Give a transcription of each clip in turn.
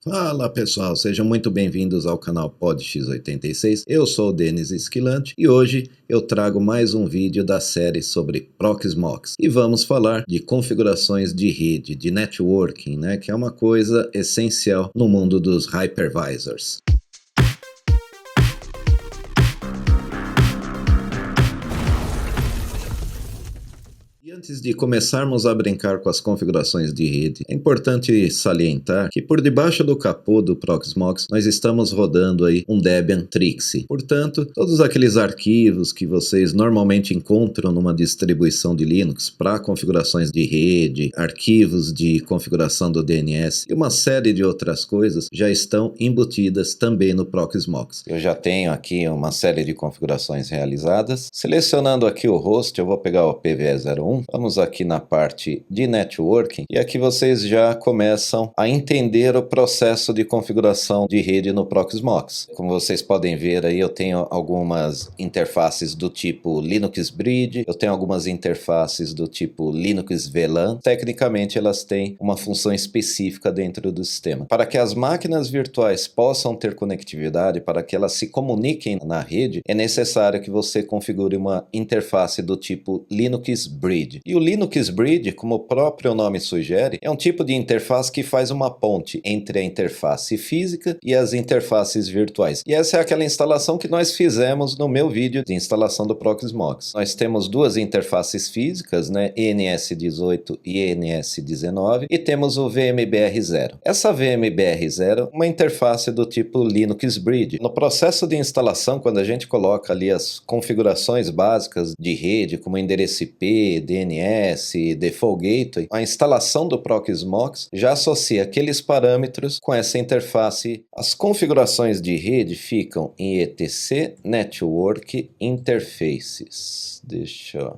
Fala pessoal, sejam muito bem-vindos ao canal PodX86. Eu sou o Denis Esquilante e hoje eu trago mais um vídeo da série sobre Proxmox e vamos falar de configurações de rede, de networking, que é uma coisa essencial no mundo dos hypervisors. E antes de começarmos a brincar com as configurações de rede, é importante salientar que por debaixo do capô do Proxmox nós estamos rodando aí um Debian Trixie. Portanto, todos aqueles arquivos que vocês normalmente encontram numa distribuição de Linux para configurações de rede, arquivos de configuração do DNS e uma série de outras coisas já estão embutidas também no Proxmox. Eu já tenho aqui uma série de configurações realizadas. Selecionando aqui o host, eu vou pegar o PVE01. Vamos aqui na parte de networking e aqui vocês já começam a entender o processo de configuração de rede no Proxmox. Como vocês podem ver aí, eu tenho algumas interfaces do tipo Linux Bridge, eu tenho algumas interfaces do tipo Linux VLAN. Tecnicamente elas têm uma função específica dentro do sistema. Para que as máquinas virtuais possam ter conectividade, para que elas se comuniquem na rede, é necessário que você configure uma interface do tipo Linux Bridge. E o Linux Bridge, como o próprio nome sugere, é um tipo de interface que faz uma ponte entre a interface física e as interfaces virtuais. E essa é aquela instalação que nós fizemos no meu vídeo de instalação do Proxmox. Nós temos duas interfaces físicas, ENS18 e ENS19, e temos o VMBR0. Essa VMBR0 é uma interface do tipo Linux Bridge. No processo de instalação, quando a gente coloca ali as configurações básicas de rede, como endereço IP, DNS, Default Gateway, a instalação do Proxmox já associa aqueles parâmetros com essa interface. As configurações de rede ficam em etc network interfaces. Deixa eu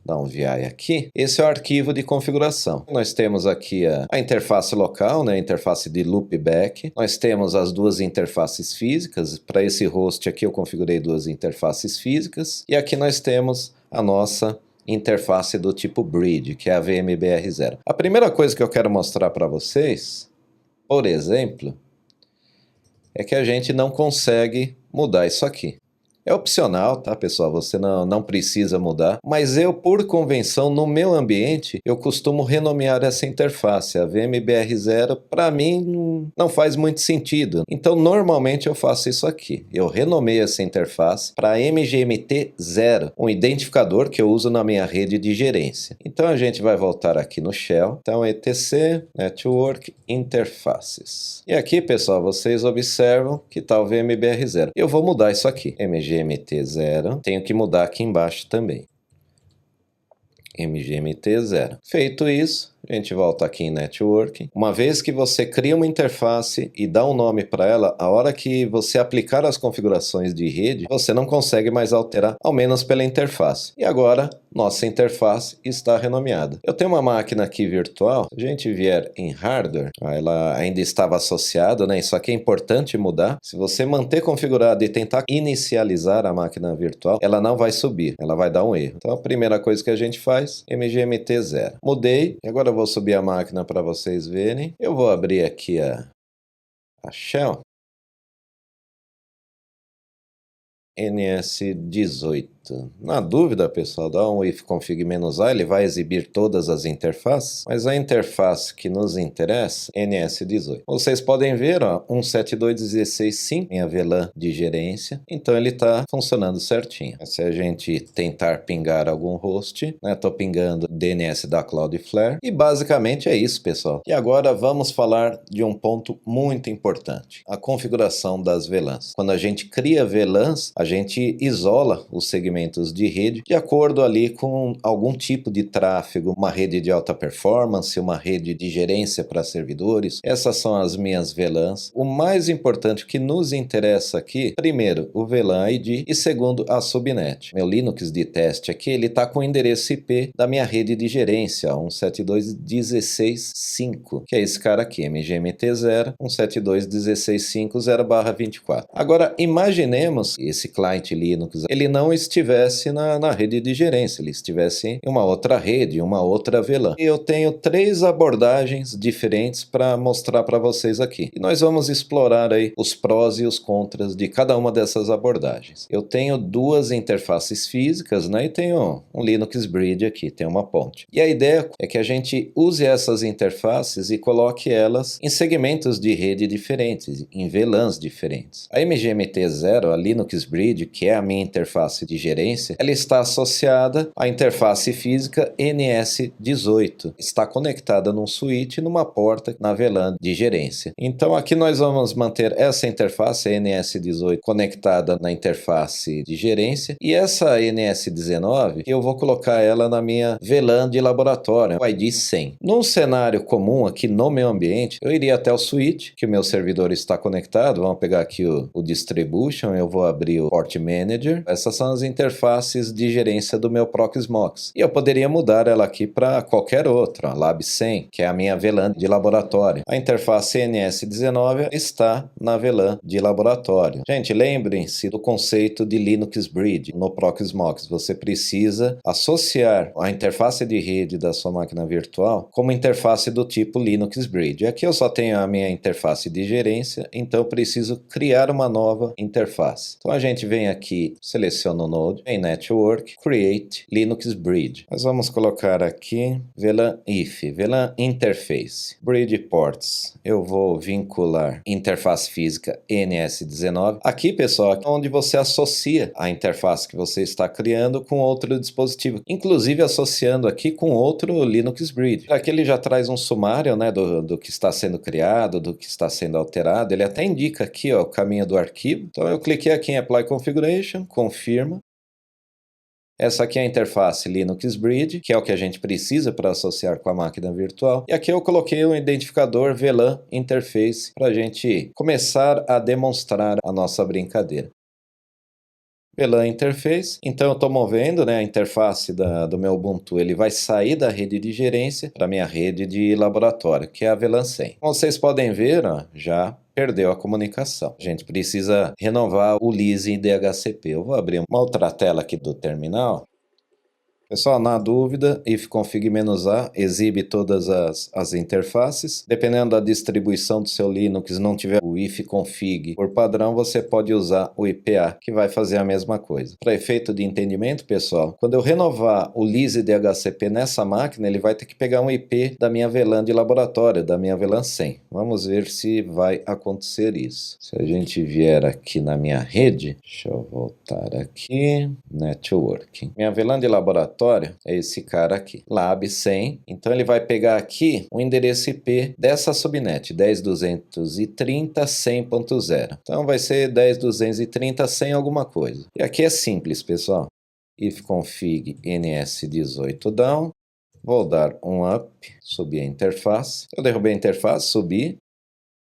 dar um VI aqui. Esse é o arquivo de configuração. Nós temos aqui a interface local, a interface de loopback. Nós temos as duas interfaces físicas. Para esse host aqui eu configurei duas interfaces físicas. E aqui nós temos a nossa interface do tipo Bridge, que é a VMBR0. A primeira coisa que eu quero mostrar para vocês, por exemplo, é que a gente não consegue mudar isso aqui. É opcional, tá, pessoal? Você não precisa mudar. Mas eu, por convenção, no meu ambiente, eu costumo renomear essa interface. A VMBR0, para mim, não faz muito sentido. Então, normalmente, eu faço isso aqui. Eu renomeio essa interface para MGMT0, um identificador que eu uso na minha rede de gerência. Então, a gente vai voltar aqui no Shell. Então, etc Network Interfaces. E aqui, pessoal, vocês observam que está o VMBR0. Eu vou mudar isso aqui. MGMT0, tenho que mudar aqui embaixo também. MGMT0. Feito isso, a gente volta aqui em Networking. Uma vez que você cria uma interface e dá um nome para ela, a hora que você aplicar as configurações de rede, você não consegue mais alterar, ao menos pela interface. E agora, nossa interface está renomeada. Eu tenho uma máquina aqui virtual, se a gente vier em Hardware, ela ainda estava associada, Isso aqui é importante mudar. Se você manter configurado e tentar inicializar a máquina virtual, ela não vai subir, ela vai dar um erro. Então a primeira coisa que a gente faz, MGMT0. Mudei, agora eu vou subir a máquina para vocês verem. Eu vou abrir aqui a Shell. NS18. Na dúvida, pessoal, dá um ifconfig-a, ele vai exibir todas as interfaces, mas a interface que nos interessa, NS18. Vocês podem ver, 172.16.5 em a VLAN de gerência, então ele está funcionando certinho. Se a gente tentar pingar algum host, estou pingando DNS da Cloudflare, e basicamente é isso, pessoal. E agora vamos falar de um ponto muito importante, a configuração das VLANs. Quando a gente cria VLANs, a gente isola os segmentos de rede de acordo ali com algum tipo de tráfego, uma rede de alta performance, uma rede de gerência para servidores. Essas são as minhas VLANs. O mais importante que nos interessa aqui, primeiro, o VLAN ID e segundo, a subnet. Meu Linux de teste aqui, ele está com o endereço IP da minha rede de gerência, 172.16.5, que é esse cara aqui, MGMT0, 172.16.5.0/24. Agora, imaginemos que esse client Linux, ele não estiver estivesse na rede de gerência, ele estivesse em uma outra rede, uma outra VLAN. E eu tenho 3 abordagens diferentes para mostrar para vocês aqui. E nós vamos explorar aí os prós e os contras de cada uma dessas abordagens. Eu tenho 2 interfaces físicas, né? E tenho um Linux Bridge aqui, tem uma ponte. E a ideia é que a gente use essas interfaces e coloque elas em segmentos de rede diferentes, em VLANs diferentes. A MGMT0, a Linux Bridge, que é a minha interface de gerência, ela está associada à interface física NS18. Está conectada num switch numa porta na VLAN de gerência. Então aqui nós vamos manter essa interface NS18 conectada na interface de gerência e essa NS19 eu vou colocar ela na minha VLAN de laboratório, o ID 100. Num cenário comum aqui no meu ambiente, eu iria até o switch, que o meu servidor está conectado. Vamos pegar aqui o distribution, eu vou abrir o port manager. Essas são as interfaces de gerência do meu Proxmox. E eu poderia mudar ela aqui para qualquer outra, Lab 100, que é a minha VLAN de laboratório. A interface NS19 está na VLAN de laboratório. Gente, lembrem-se do conceito de Linux Bridge no Proxmox. Você precisa associar a interface de rede da sua máquina virtual como interface do tipo Linux Bridge. Aqui eu só tenho a minha interface de gerência, então eu preciso criar uma nova interface. Então a gente vem aqui, seleciona o Node, em Network, Create Linux Bridge. Nós vamos colocar aqui VLAN IF, VLAN Interface, Bridge Ports. Eu vou vincular interface física NS19. Aqui, pessoal, é onde você associa a interface que você está criando com outro dispositivo, inclusive associando aqui com outro Linux Bridge. Aqui ele já traz um sumário, né, do que está sendo criado, do que está sendo alterado. Ele até indica aqui, ó, o caminho do arquivo. Então eu cliquei aqui em Apply Configuration, confirma. Essa aqui é a interface Linux Bridge, que é o que a gente precisa para associar com a máquina virtual. E aqui eu coloquei um identificador VLAN Interface para a gente começar a demonstrar a nossa brincadeira. VLAN Interface, então eu estou movendo, né, a interface do meu Ubuntu, ele vai sair da rede de gerência para a minha rede de laboratório, que é a VLAN 100. Como vocês podem ver, ó, já perdeu a comunicação. A gente precisa renovar o leasing DHCP. Eu vou abrir uma outra tela aqui do terminal. Pessoal, na dúvida, ifconfig-a exibe todas as interfaces. Dependendo da distribuição do seu Linux, não tiver o ifconfig por padrão, você pode usar o IPA, que vai fazer a mesma coisa. Para efeito de entendimento, pessoal, quando eu renovar o lease DHCP nessa máquina, ele vai ter que pegar um IP da minha VLAN de laboratório, da minha VLAN 100. Vamos ver se vai acontecer isso. Se a gente vier aqui na minha rede, deixa eu voltar aqui, Networking. Minha VLAN de laboratório é esse cara aqui, Lab 100. Então ele vai pegar aqui o endereço IP dessa subnet, 10.230.100.0. Então vai ser 10.230.100 alguma coisa. E aqui é simples, pessoal. Ifconfig ns18 down. Vou dar um up, subir a interface. Eu derrubei a interface, subi.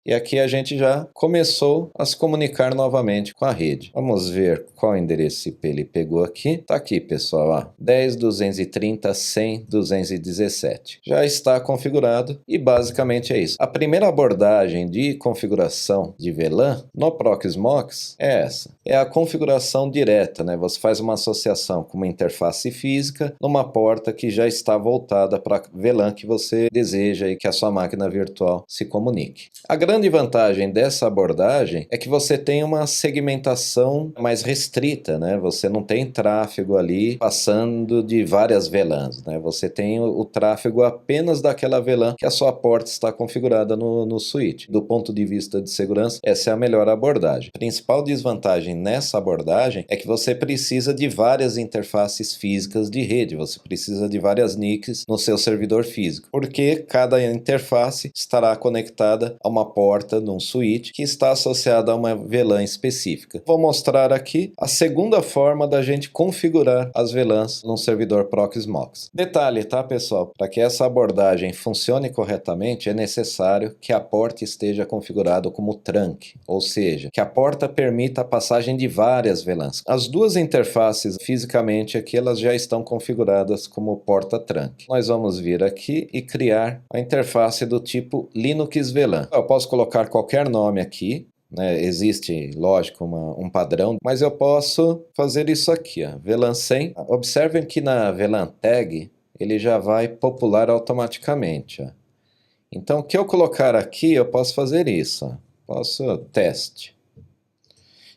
E aqui a gente já começou a se comunicar novamente com a rede. Vamos ver qual endereço IP ele pegou aqui. Tá aqui, pessoal, 10.230.100.217. Já está configurado e basicamente é isso. A primeira abordagem de configuração de VLAN no Proxmox é essa. É a configuração direta, né? Você faz uma associação com uma interface física numa porta que já está voltada para a VLAN que você deseja e que a sua máquina virtual se comunique. A grande vantagem dessa abordagem é que você tem uma segmentação mais restrita, né? Você não tem tráfego ali passando de várias VLANs, né? Você tem o tráfego apenas daquela VLAN que a sua porta está configurada no switch. Do ponto de vista de segurança, essa é a melhor abordagem. A principal desvantagem nessa abordagem é que você precisa de várias interfaces físicas de rede, você precisa de várias NICs no seu servidor físico, porque cada interface estará conectada a uma porta num switch que está associada a uma VLAN específica. Vou mostrar aqui a segunda forma da gente configurar as VLANs num servidor Proxmox. Detalhe, tá, pessoal? Para que essa abordagem funcione corretamente, é necessário que a porta esteja configurada como trunk, ou seja, que a porta permita a passagem de várias VLANs. As duas interfaces fisicamente aqui, elas já estão configuradas como porta trunk. Nós vamos vir aqui e criar a interface do tipo Linux VLAN. Eu posso colocar qualquer nome aqui, né? Existe, lógico, um padrão, mas eu posso fazer isso aqui, ó, VLAN 100. Observem que na VLAN tag ele já vai popular automaticamente, ó. Então, o que eu colocar aqui, eu posso fazer isso, ó. Posso teste.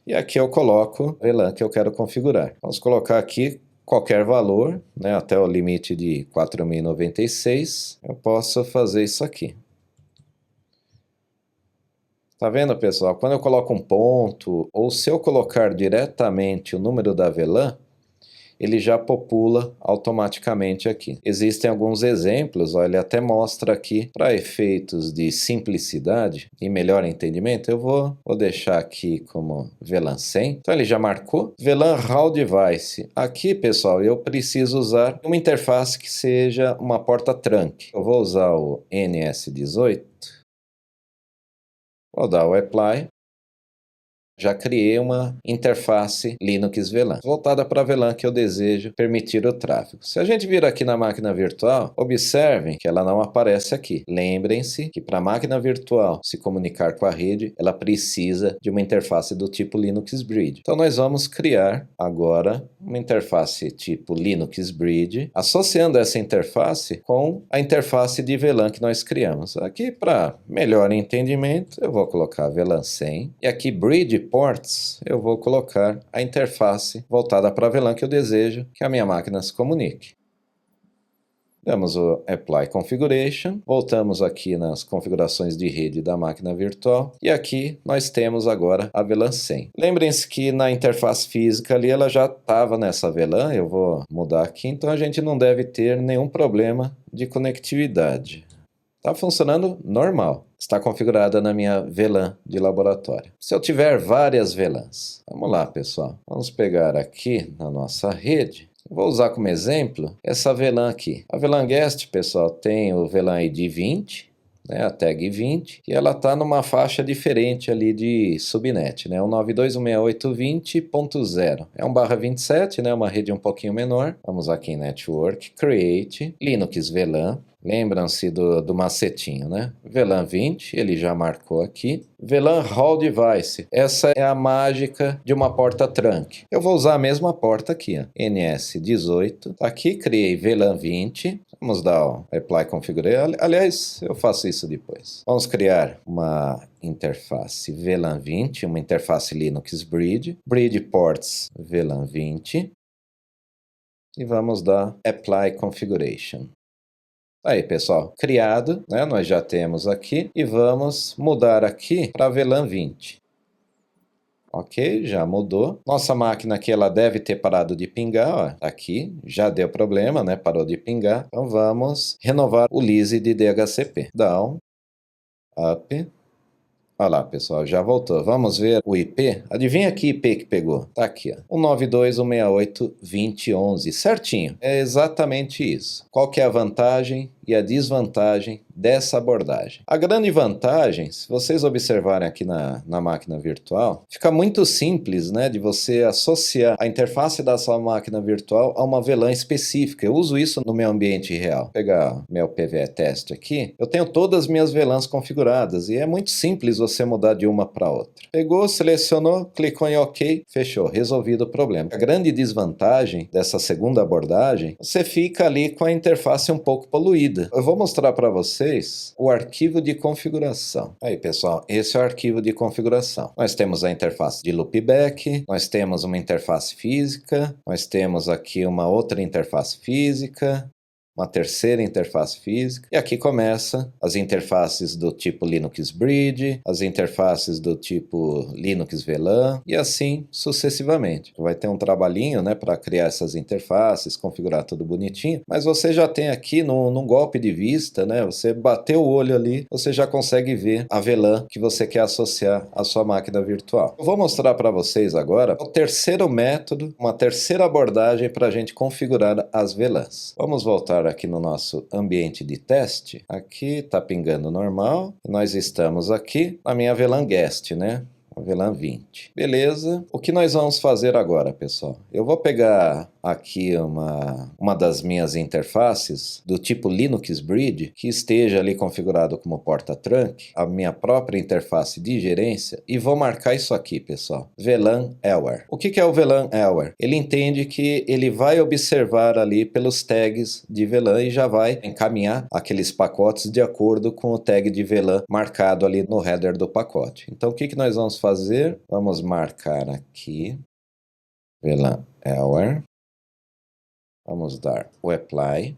E aqui eu coloco o VLAN que eu quero configurar. Vamos colocar aqui qualquer valor, né, até o limite de 4096. Eu posso fazer isso aqui. Tá vendo, pessoal? Quando eu coloco um ponto, ou se eu colocar diretamente o número da VLAN, ele já popula automaticamente aqui. Existem alguns exemplos, ó, ele até mostra aqui, para efeitos de simplicidade e melhor entendimento, eu vou deixar aqui como VLAN 100. Então ele já marcou. VLAN Raw Device. Aqui, pessoal, eu preciso usar uma interface que seja uma porta trunk. Eu vou usar o NS18. Vou dar o Apply. Já criei uma interface Linux VLAN, voltada para a VLAN que eu desejo permitir o tráfego. Se a gente vir aqui na máquina virtual, observem que ela não aparece aqui. Lembrem-se que para a máquina virtual se comunicar com a rede, ela precisa de uma interface do tipo Linux Bridge. Então nós vamos criar agora uma interface tipo Linux Bridge, associando essa interface com a interface de VLAN que nós criamos. Aqui, para melhor entendimento, eu vou colocar VLAN 100 e aqui Bridge Ports, eu vou colocar a interface voltada para a VLAN que eu desejo que a minha máquina se comunique. Damos o Apply Configuration, voltamos aqui nas configurações de rede da máquina virtual e aqui nós temos agora a VLAN 100. Lembrem-se que na interface física ali ela já estava nessa VLAN, eu vou mudar aqui, então a gente não deve ter nenhum problema de conectividade. Está funcionando normal. Está configurada na minha VLAN de laboratório. Se eu tiver várias VLANs, vamos lá, pessoal. Vamos pegar aqui na nossa rede. Vou usar como exemplo essa VLAN aqui. A VLAN Guest, pessoal, tem o VLAN ID 20, né, a tag 20, e ela está numa faixa diferente ali de subnet, né, 192.168.20.0. É um /27, né, uma rede um pouquinho menor. Vamos aqui em Network, Create, Linux VLAN. Lembram-se do macetinho, né? VLAN 20, ele já marcou aqui. VLAN Raw Device, essa é a mágica de uma porta trunk. Eu vou usar a mesma porta aqui, ó. NS18. Aqui criei VLAN 20. Vamos dar o Apply Configuration. Aliás, eu faço isso depois. Vamos criar uma interface VLAN 20, uma interface Linux Bridge. Bridge Ports VLAN 20. E vamos dar Apply Configuration. Aí, pessoal, criado, né? Nós já temos aqui e vamos mudar aqui para VLAN 20. Ok, já mudou. Nossa máquina aqui ela deve ter parado de pingar, ó. Aqui já deu problema, né? Parou de pingar. Então vamos renovar o lease de DHCP. Down, up. Olha lá, pessoal, já voltou. Vamos ver o IP. Adivinha que IP que pegou? Tá aqui, ó. 192.168.20.11. Certinho. É exatamente isso. Qual que é a vantagem e a desvantagem dessa abordagem? A grande vantagem, se vocês observarem aqui na máquina virtual, fica muito simples, né, de você associar a interface da sua máquina virtual a uma VLAN específica. Eu uso isso no meu ambiente real. Vou pegar meu PVE teste aqui. Eu tenho todas as minhas VLANs configuradas e é muito simples você mudar de uma para outra. Pegou, selecionou, clicou em OK, fechou, resolvido o problema. A grande desvantagem dessa segunda abordagem, você fica ali com a interface um pouco poluída. Eu vou mostrar para vocês o arquivo de configuração. Aí, pessoal, esse é o arquivo de configuração. Nós temos a interface de loopback, nós temos uma interface física, nós temos aqui uma outra interface física, uma terceira interface física, e aqui começa as interfaces do tipo Linux Bridge, as interfaces do tipo Linux VLAN, e assim sucessivamente. Vai ter um trabalhinho, né, para criar essas interfaces, configurar tudo bonitinho, mas você já tem aqui num golpe de vista, né, você bateu o olho ali, você já consegue ver a VLAN que você quer associar à sua máquina virtual. Eu vou mostrar para vocês agora o terceiro método, uma terceira abordagem para a gente configurar as VLANs. Vamos voltar aqui no nosso ambiente de teste. Aqui está pingando normal. Nós estamos aqui na minha VLAN Guest, né? A VLAN 20. Beleza. O que nós vamos fazer agora, pessoal? Eu vou pegar aqui uma das minhas interfaces do tipo Linux Bridge que esteja ali configurado como porta-trunk, a minha própria interface de gerência, e vou marcar isso aqui, pessoal, VLAN Aware. O que é o VLAN Aware? Ele entende que ele vai observar ali pelos tags de VLAN e já vai encaminhar aqueles pacotes de acordo com o tag de VLAN marcado ali no header do pacote. Então o que nós vamos fazer? Vamos marcar aqui VLAN Aware. Vamos dar o Apply.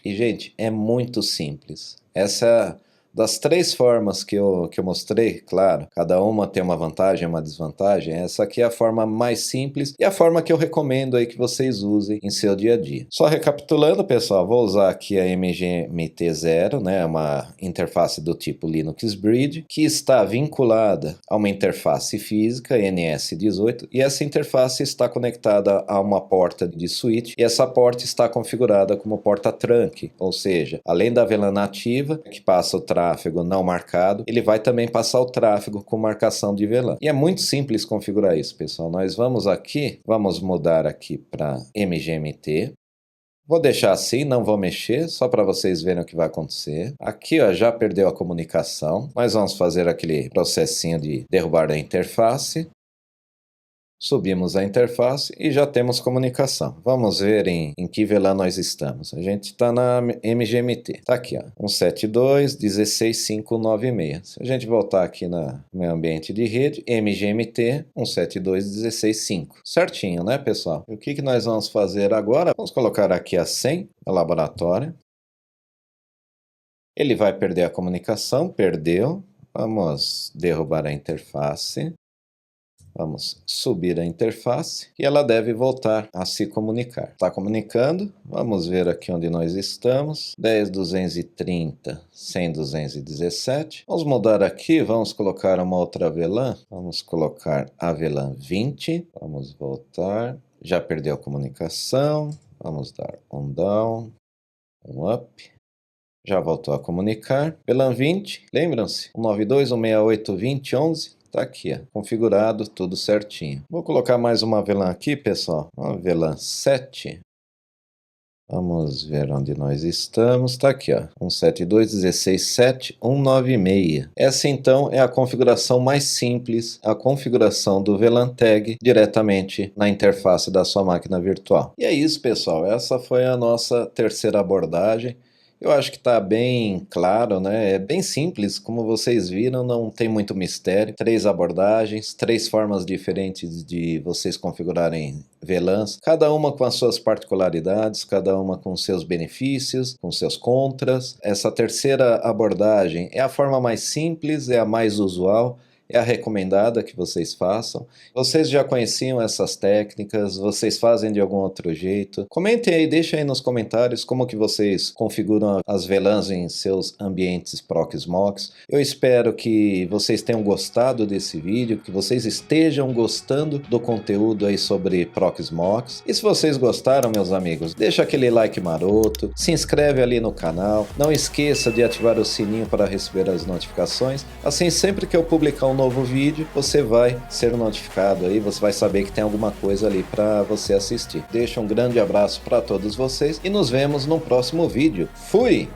E, gente, é muito simples. Essa das 3 formas que eu mostrei, claro, cada uma tem uma vantagem e uma desvantagem. Essa aqui é a forma mais simples e a forma que eu recomendo aí que vocês usem em seu dia a dia. Só recapitulando, pessoal, vou usar aqui a MGMT0, né, uma interface do tipo Linux Bridge, que está vinculada a uma interface física, NS18, e essa interface está conectada a uma porta de switch, e essa porta está configurada como porta trunk, ou seja, além da VLAN nativa, que passa o tráfego não marcado, ele vai também passar o tráfego com marcação de VLAN. E é muito simples configurar isso, pessoal. Nós vamos aqui, vamos mudar aqui para MGMT. Vou deixar assim, não vou mexer, só para vocês verem o que vai acontecer. Aqui, ó, já perdeu a comunicação. Nós vamos fazer aquele processinho de derrubar a interface. Subimos a interface e já temos comunicação. Vamos ver em que VLAN nós estamos. A gente está na MGMT. Está aqui, ó, 172.16.596. Se a gente voltar aqui no meu ambiente de rede, MGMT 172.16.5. Certinho, né, pessoal? E o que nós vamos fazer agora? Vamos colocar aqui a senha do laboratório. Ele vai perder a comunicação, perdeu. Vamos derrubar a interface. Vamos subir a interface e ela deve voltar a se comunicar. Está comunicando, vamos ver aqui onde nós estamos, 10.230, 100.217. Vamos mudar aqui, vamos colocar uma outra VLAN, vamos colocar a VLAN 20, vamos voltar, já perdeu a comunicação, vamos dar um down, um up. Já voltou a comunicar. VLAN 20, lembram-se? 192.168.20.11. Tá aqui, ó, configurado, tudo certinho. Vou colocar mais uma VLAN aqui, pessoal. Uma VLAN 7. Vamos ver onde nós estamos. Tá aqui, ó, 172.16.7.196. Essa, então, é a configuração mais simples, a configuração do VLAN tag diretamente na interface da sua máquina virtual. E é isso, pessoal. Essa foi a nossa terceira abordagem. Eu acho que está bem claro, né? É bem simples, como vocês viram, não tem muito mistério. 3 abordagens, 3 formas diferentes de vocês configurarem VLANs, cada uma com as suas particularidades, cada uma com seus benefícios, com seus contras. Essa terceira abordagem é a forma mais simples, é a mais usual, é a recomendada que vocês façam. Vocês já conheciam essas técnicas? Vocês fazem de algum outro jeito? Comentem aí, deixem aí nos comentários como que vocês configuram as VLANs em seus ambientes Proxmox. Eu espero que vocês tenham gostado desse vídeo, que vocês estejam gostando do conteúdo aí sobre Proxmox. E se vocês gostaram, meus amigos, deixa aquele like maroto, se inscreve ali no canal, não esqueça de ativar o sininho para receber as notificações. Assim, sempre que eu publicar um novo vídeo, você vai ser notificado aí, você vai saber que tem alguma coisa ali para você assistir. Deixa um grande abraço para todos vocês e nos vemos no próximo vídeo. Fui!